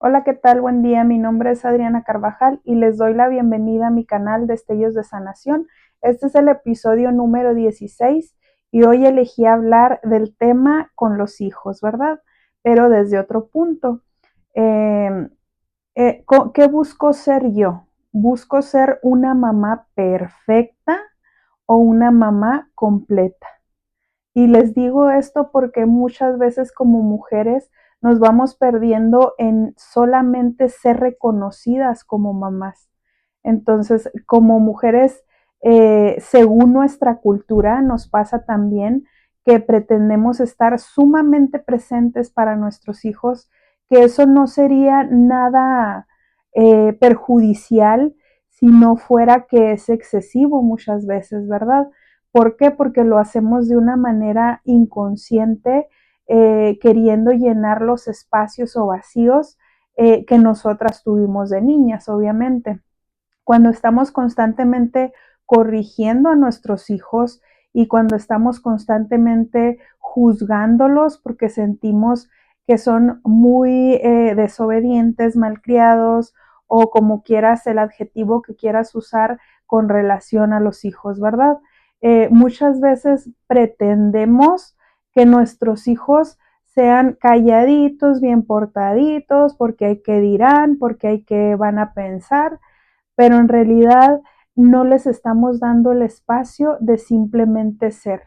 Hola, ¿qué tal? Buen día. Mi nombre es Adriana Carvajal y les doy la bienvenida a mi canal Destellos de Sanación. Este es el episodio número 16 y hoy elegí hablar del tema con los hijos, ¿verdad? Pero desde otro punto. Eh, ¿Qué busco ser yo? ¿Busco ser una mamá perfecta o una mamá completa? Y les digo esto porque muchas veces como mujeres nos vamos perdiendo en solamente ser reconocidas como mamás. Entonces, como mujeres, según nuestra cultura, nos pasa también que pretendemos estar sumamente presentes para nuestros hijos, que eso no sería nada perjudicial si no fuera que es excesivo muchas veces, ¿verdad? ¿Por qué? Porque lo hacemos de una manera inconsciente, queriendo llenar los espacios o vacíos que nosotras tuvimos de niñas, obviamente. Cuando estamos constantemente corrigiendo a nuestros hijos y cuando estamos constantemente juzgándolos porque sentimos que son muy desobedientes, malcriados o como quieras el adjetivo que quieras usar con relación a los hijos, ¿verdad? Muchas veces pretendemos que nuestros hijos sean calladitos, bien portaditos, porque hay que dirán, porque hay que van a pensar, pero en realidad no les estamos dando el espacio de simplemente ser.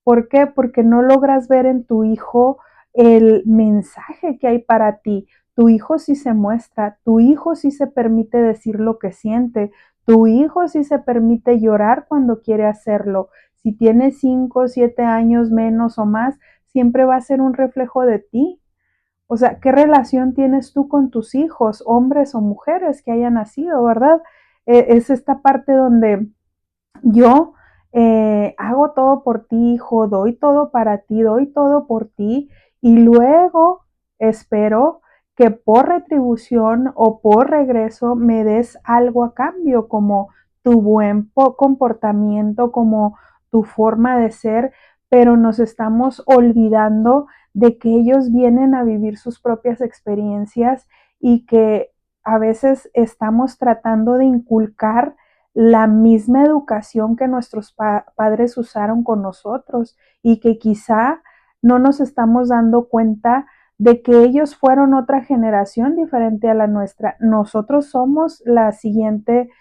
¿Por qué? Porque no logras ver en tu hijo el mensaje que hay para ti. Tu hijo sí se muestra, tu hijo sí se permite decir lo que siente, tu hijo sí se permite llorar cuando quiere hacerlo. Si tiene 5, 7 años menos o más, siempre va a ser un reflejo de ti. O sea, ¿qué relación tienes tú con tus hijos, hombres o mujeres que hayan nacido, verdad? Es esta parte donde yo hago todo por ti, hijo, doy todo para ti, doy todo por ti y luego espero que por retribución o por regreso me des algo a cambio, como tu buen comportamiento, como tu forma de ser, pero nos estamos olvidando de que ellos vienen a vivir sus propias experiencias y que a veces estamos tratando de inculcar la misma educación que nuestros padres usaron con nosotros y que quizá no nos estamos dando cuenta de que ellos fueron otra generación diferente a la nuestra. Nosotros somos la siguiente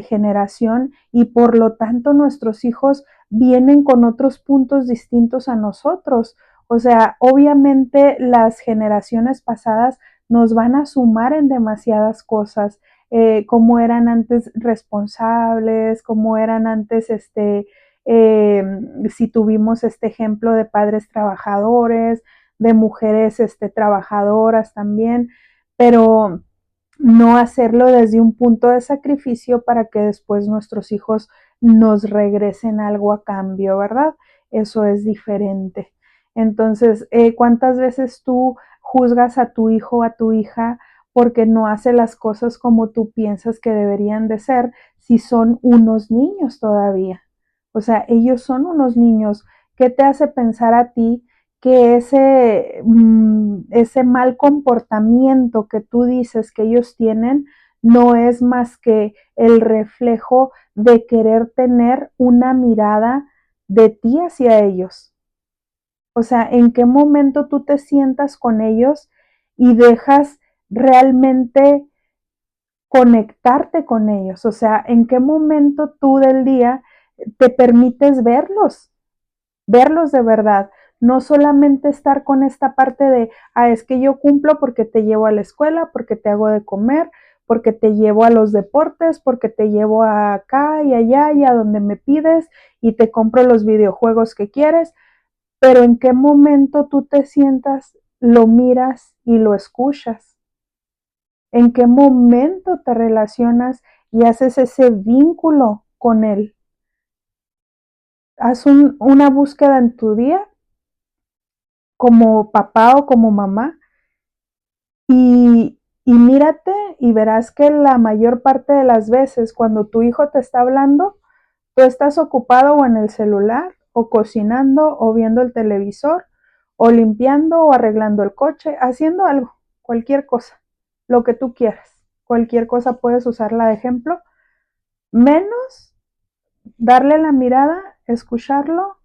generación y por lo tanto nuestros hijos vienen con otros puntos distintos a nosotros. O sea, obviamente las generaciones pasadas nos van a sumar en demasiadas cosas, cómo eran antes responsables, cómo eran antes, si tuvimos este ejemplo de padres trabajadores, de mujeres trabajadoras también, pero no hacerlo desde un punto de sacrificio para que después nuestros hijos nos regresen algo a cambio, ¿verdad? Eso es diferente. Entonces, ¿cuántas veces tú juzgas a tu hijo o a tu hija porque no hace las cosas como tú piensas que deberían de ser si son unos niños todavía? O sea, ellos son unos niños. ¿Qué te hace pensar a ti que ese mal comportamiento que tú dices que ellos tienen no es más que el reflejo de querer tener una mirada de ti hacia ellos? O sea, ¿en qué momento tú te sientas con ellos y dejas realmente conectarte con ellos? O sea, ¿en qué momento tú del día te permites verlos de verdad? No solamente estar con esta parte de, es que yo cumplo porque te llevo a la escuela, porque te hago de comer, porque te llevo a los deportes, porque te llevo acá y allá y a donde me pides y te compro los videojuegos que quieres, pero ¿en qué momento tú te sientas, lo miras y lo escuchas? ¿En qué momento te relacionas y haces ese vínculo con él? Haz una búsqueda en tu día como papá o como mamá y mírate y verás que la mayor parte de las veces cuando tu hijo te está hablando, tú estás ocupado o en el celular o cocinando o viendo el televisor o limpiando o arreglando el coche, haciendo algo, cualquier cosa. lo que tú quieras. Cualquier cosa puedes usarla de ejemplo, menos darle la mirada, escucharlo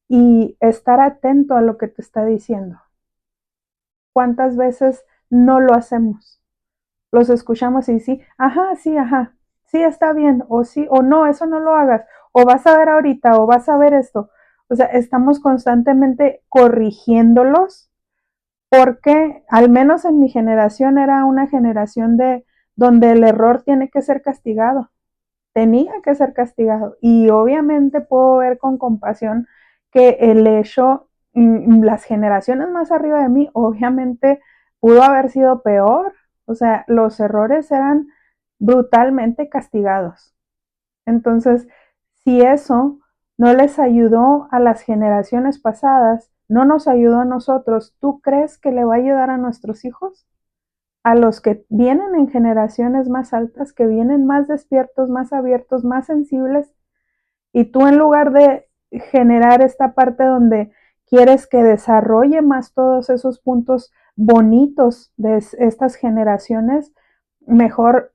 y estar atento a lo que te está diciendo. ¿Cuántas veces no lo hacemos? Los escuchamos y sí, ajá, sí está bien, o sí, o no, eso no lo hagas, o vas a ver ahorita, o vas a ver esto. O sea, estamos constantemente corrigiéndolos porque al menos en mi generación era una generación de donde el error tiene que ser castigado, tenía que ser castigado. Y obviamente puedo ver con compasión que el hecho, las generaciones más arriba de mí, obviamente pudo haber sido peor. O sea, los errores eran brutalmente castigados. Entonces, si eso no les ayudó a las generaciones pasadas, no nos ayudó a nosotros, ¿tú crees que le va a ayudar a nuestros hijos? A los que vienen en generaciones más altas, que vienen más despiertos, más abiertos, más sensibles, y tú en lugar de generar esta parte donde quieres que desarrolle más todos esos puntos bonitos de estas generaciones, mejor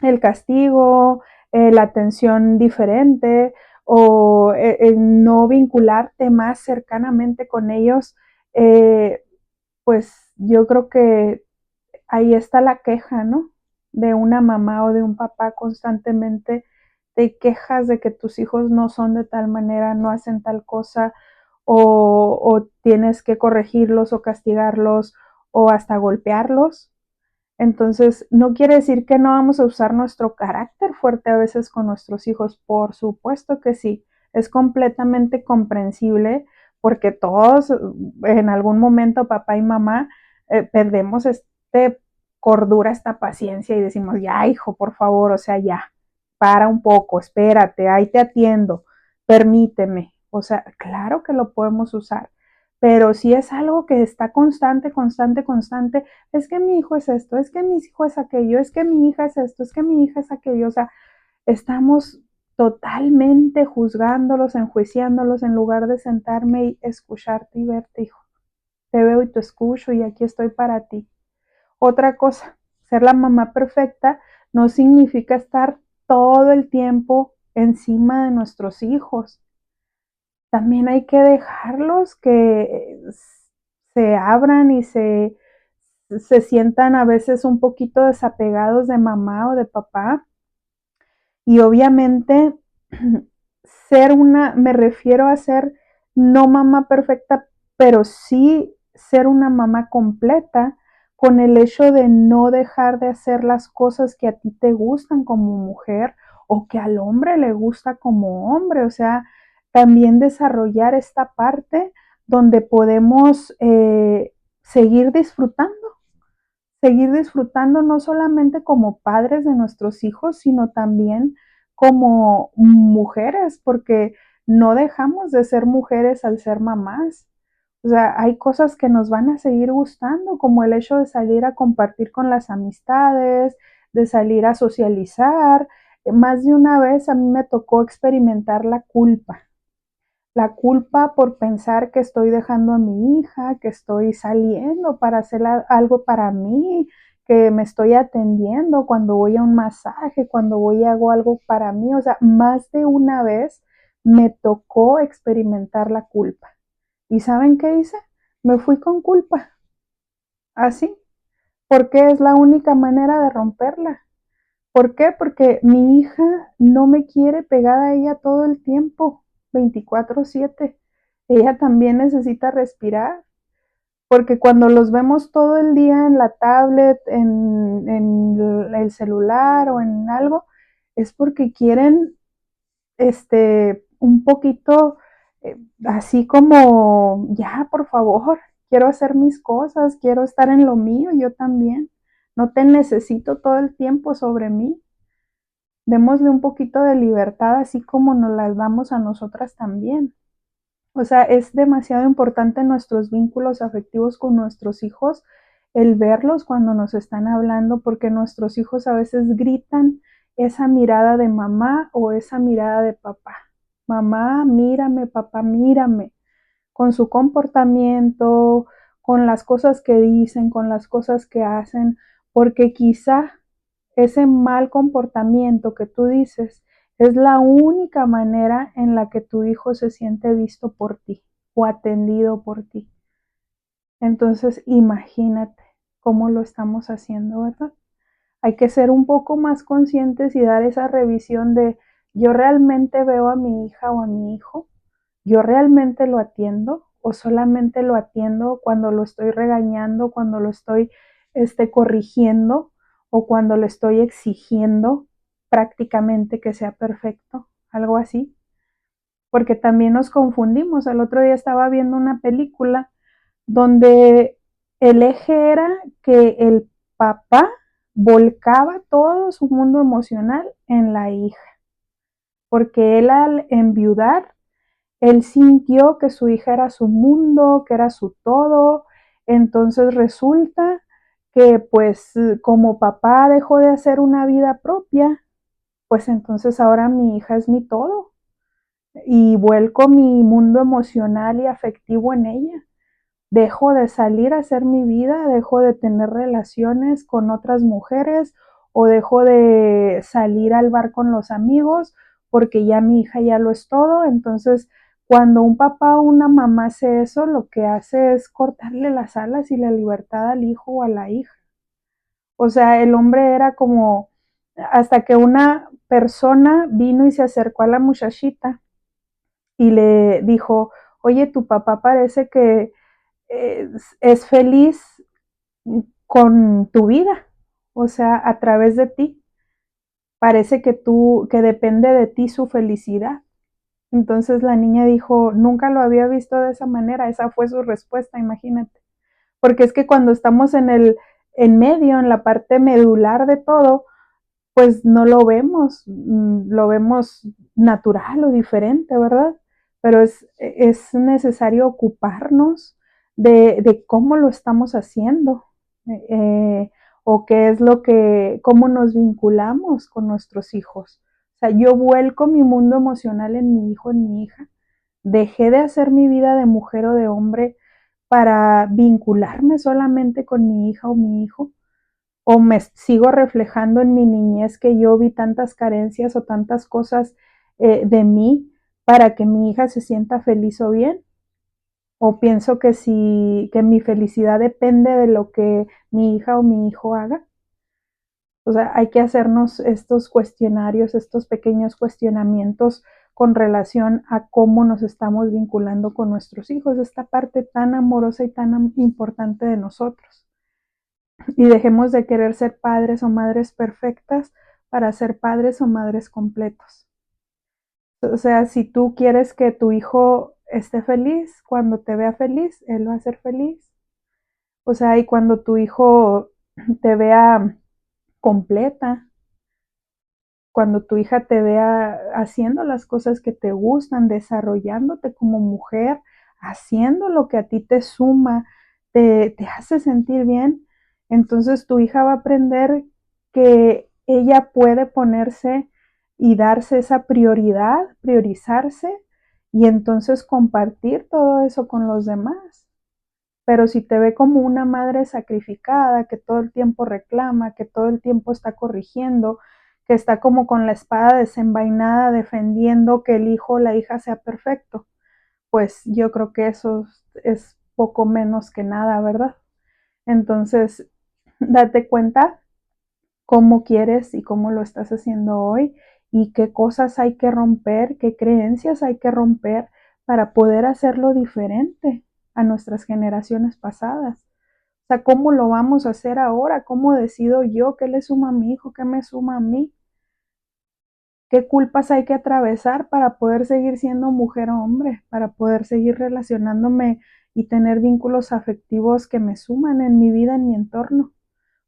el castigo, la atención diferente o no vincularte más cercanamente con ellos, eh, pues yo creo que ahí está la queja, ¿no? De una mamá o de un papá constantemente te quejas de que tus hijos no son de tal manera, no hacen tal cosa, o tienes que corregirlos o castigarlos o hasta golpearlos. Entonces, no quiere decir que no vamos a usar nuestro carácter fuerte a veces con nuestros hijos, por supuesto que sí, es completamente comprensible porque todos en algún momento, papá y mamá, perdemos este cordura, esta paciencia y decimos, ya hijo, por favor, o sea, ya, para un poco, espérate, ahí te atiendo, permíteme, o sea, claro que lo podemos usar, pero si es algo que está constante, es que mi hijo es esto, es que mi hijo es aquello, es que mi hija es esto, es que mi hija es aquello, o sea, estamos totalmente juzgándolos, enjuiciándolos en lugar de sentarme y escucharte y verte, hijo. Te veo y te escucho y aquí estoy para ti. Otra cosa, ser la mamá perfecta no significa estar todo el tiempo encima de nuestros hijos. También hay que dejarlos que se abran y se sientan a veces un poquito desapegados de mamá o de papá. Y obviamente me refiero a ser no mamá perfecta, pero sí ser una mamá completa con el hecho de no dejar de hacer las cosas que a ti te gustan como mujer o que al hombre le gusta como hombre. O sea, también desarrollar esta parte donde podemos seguir disfrutando no solamente como padres de nuestros hijos, sino también como mujeres, porque no dejamos de ser mujeres al ser mamás. O sea, hay cosas que nos van a seguir gustando, como el hecho de salir a compartir con las amistades, de salir a socializar. Más de una vez a mí me tocó experimentar la culpa por pensar que estoy dejando a mi hija, que estoy saliendo para hacer algo para mí, que me estoy atendiendo cuando voy a un masaje, cuando voy y hago algo para mí. O sea, más de una vez me tocó experimentar la culpa. ¿Y saben qué hice? Me fui con culpa, así, porque es la única manera de romperla. ¿Por qué? Porque mi hija no me quiere pegada a ella todo el tiempo, 24/7. Ella también necesita respirar, porque cuando los vemos todo el día en la tablet, en el celular o en algo, es porque quieren un poquito así como, ya, por favor, quiero hacer mis cosas, quiero estar en lo mío, yo también. No te necesito todo el tiempo sobre mí. Démosle un poquito de libertad, así como nos las damos a nosotras también. O sea, es demasiado importante en nuestros vínculos afectivos con nuestros hijos el verlos cuando nos están hablando, porque nuestros hijos a veces gritan esa mirada de mamá o esa mirada de papá. Mamá, mírame, papá, mírame, con su comportamiento, con las cosas que dicen, con las cosas que hacen, porque quizá ese mal comportamiento que tú dices es la única manera en la que tu hijo se siente visto por ti o atendido por ti. Entonces, imagínate cómo lo estamos haciendo, ¿verdad? Hay que ser un poco más conscientes y dar esa revisión de yo realmente veo a mi hija o a mi hijo, yo realmente lo atiendo o solamente lo atiendo cuando lo estoy regañando, cuando lo estoy corrigiendo o cuando le estoy exigiendo prácticamente que sea perfecto, algo así, porque también nos confundimos. El otro día estaba viendo una película donde el eje era que el papá volcaba todo su mundo emocional en la hija, porque él al enviudar, él sintió que su hija era su mundo, que era su todo, entonces resulta que pues como papá dejó de hacer una vida propia, pues entonces ahora mi hija es mi todo y vuelco mi mundo emocional y afectivo en ella. Dejo de salir a hacer mi vida, dejo de tener relaciones con otras mujeres o dejo de salir al bar con los amigos porque ya mi hija ya lo es todo. Entonces, cuando un papá o una mamá hace eso, lo que hace es cortarle las alas y la libertad al hijo o a la hija. O sea, el hombre era como, hasta que una persona vino y se acercó a la muchachita y le dijo, oye, tu papá parece que es feliz con tu vida, o sea, a través de ti. Parece que depende de ti su felicidad. Entonces la niña dijo, nunca lo había visto de esa manera, esa fue su respuesta, imagínate. Porque es que cuando estamos en medio, en la parte medular de todo, pues no lo vemos natural o diferente, ¿verdad? Pero es necesario ocuparnos de cómo lo estamos haciendo eh, o qué es cómo nos vinculamos con nuestros hijos. O sea, yo vuelco mi mundo emocional en mi hijo, en mi hija. Dejé de hacer mi vida de mujer o de hombre para vincularme solamente con mi hija o mi hijo o me sigo reflejando en mi niñez que yo vi tantas carencias o tantas cosas de mí para que mi hija se sienta feliz o bien, o pienso que si que mi felicidad depende de lo que mi hija o mi hijo haga. O sea, hay que hacernos estos cuestionarios, estos pequeños cuestionamientos con relación a cómo nos estamos vinculando con nuestros hijos, esta parte tan amorosa y tan importante de nosotros. Y dejemos de querer ser padres o madres perfectas para ser padres o madres completos. O sea, si tú quieres que tu hijo esté feliz, cuando te vea feliz, él va a ser feliz. O sea, y cuando tu hijo te vea completa, cuando tu hija te vea haciendo las cosas que te gustan, desarrollándote como mujer, haciendo lo que a ti te suma, te hace sentir bien, entonces tu hija va a aprender que ella puede ponerse y darse esa prioridad, priorizarse y entonces compartir todo eso con los demás. Pero si te ve como una madre sacrificada, que todo el tiempo reclama, que todo el tiempo está corrigiendo, que está como con la espada desenvainada defendiendo que el hijo o la hija sea perfecto, pues yo creo que eso es poco menos que nada, ¿verdad? Entonces, date cuenta cómo quieres y cómo lo estás haciendo hoy y qué cosas hay que romper, qué creencias hay que romper para poder hacerlo diferente a nuestras generaciones pasadas. O sea, ¿cómo lo vamos a hacer ahora? ¿Cómo decido yo qué le suma a mi hijo, qué me suma a mí? ¿Qué culpas hay que atravesar para poder seguir siendo mujer o hombre? Para poder seguir relacionándome y tener vínculos afectivos que me suman en mi vida, en mi entorno.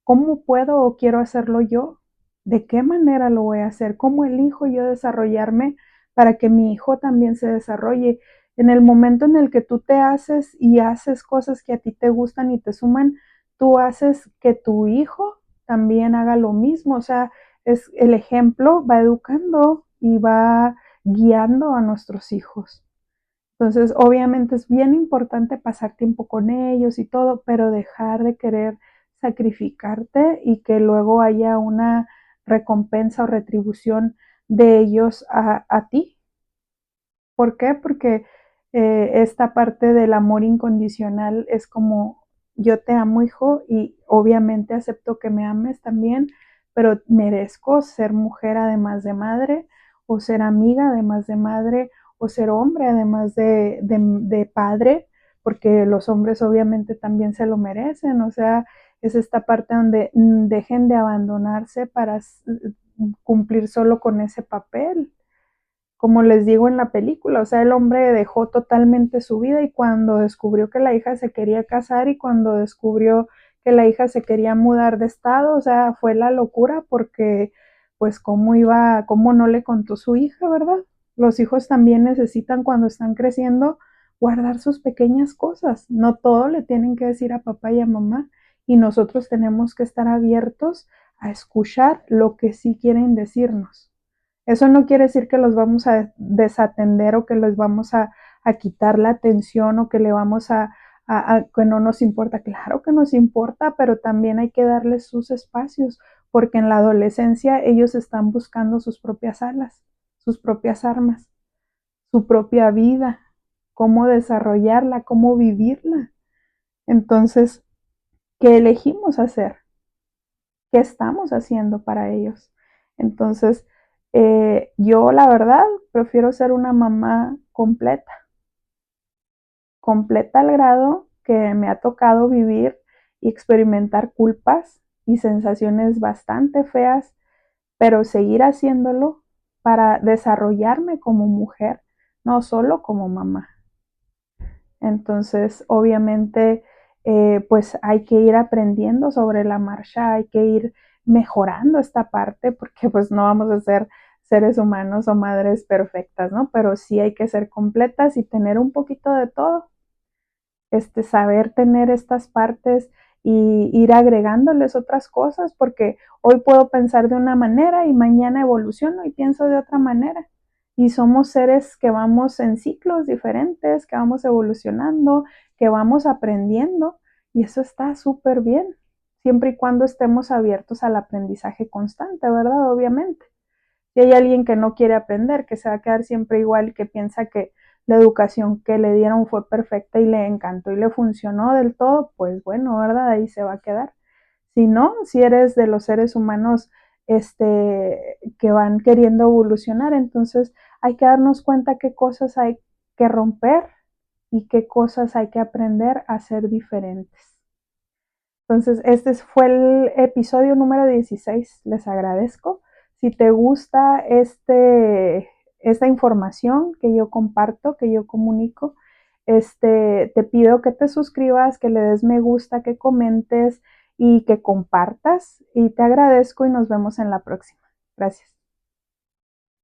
¿Cómo puedo o quiero hacerlo yo? ¿De qué manera lo voy a hacer? ¿Cómo elijo yo desarrollarme para que mi hijo también se desarrolle? En el momento en el que tú te haces y haces cosas que a ti te gustan y te suman, tú haces que tu hijo también haga lo mismo. O sea, es el ejemplo va educando y va guiando a nuestros hijos. Entonces, obviamente es bien importante pasar tiempo con ellos y todo, pero dejar de querer sacrificarte y que luego haya una recompensa o retribución de ellos a ti. ¿Por qué? Porque esta parte del amor incondicional es como yo te amo, hijo, y obviamente acepto que me ames también, pero merezco ser mujer además de madre, o ser amiga además de madre, o ser hombre además de padre, porque los hombres obviamente también se lo merecen, o sea, es esta parte donde dejen de abandonarse para cumplir solo con ese papel, como les digo en la película, o sea, el hombre dejó totalmente su vida y cuando descubrió que la hija se quería casar y cuando descubrió que la hija se quería mudar de estado, o sea, fue la locura porque pues cómo no le contó su hija, ¿verdad? Los hijos también necesitan cuando están creciendo guardar sus pequeñas cosas, no todo le tienen que decir a papá y a mamá y nosotros tenemos que estar abiertos a escuchar lo que sí quieren decirnos. Eso no quiere decir que los vamos a desatender o que les vamos a quitar la atención o que le vamos que no nos importa. Claro que nos importa, pero también hay que darles sus espacios, porque en la adolescencia ellos están buscando sus propias alas, sus propias armas, su propia vida, cómo desarrollarla, cómo vivirla. Entonces, ¿qué elegimos hacer? ¿Qué estamos haciendo para ellos? Entonces, yo la verdad prefiero ser una mamá completa, completa al grado que me ha tocado vivir y experimentar culpas y sensaciones bastante feas, pero seguir haciéndolo para desarrollarme como mujer, no solo como mamá. Entonces, obviamente, pues hay que ir aprendiendo sobre la marcha, hay que ir mejorando esta parte, porque pues no vamos a ser seres humanos o madres perfectas, ¿no? Pero sí hay que ser completas y tener un poquito de todo, saber tener estas partes y ir agregándoles otras cosas, porque hoy puedo pensar de una manera y mañana evoluciono y pienso de otra manera. Y somos seres que vamos en ciclos diferentes, que vamos evolucionando, que vamos aprendiendo, y eso está súper bien, siempre y cuando estemos abiertos al aprendizaje constante, ¿verdad? Obviamente. Si hay alguien que no quiere aprender, que se va a quedar siempre igual, que piensa que la educación que le dieron fue perfecta y le encantó y le funcionó del todo, pues bueno, ¿verdad? Ahí se va a quedar. Si no, si eres de los seres humanos que van queriendo evolucionar, entonces hay que darnos cuenta qué cosas hay que romper y qué cosas hay que aprender a ser diferentes. Entonces, este fue el episodio número 16. Les agradezco. Si te gusta esta información que yo comparto, que yo comunico, te pido que te suscribas, que le des me gusta, que comentes y que compartas. Y te agradezco y nos vemos en la próxima. Gracias.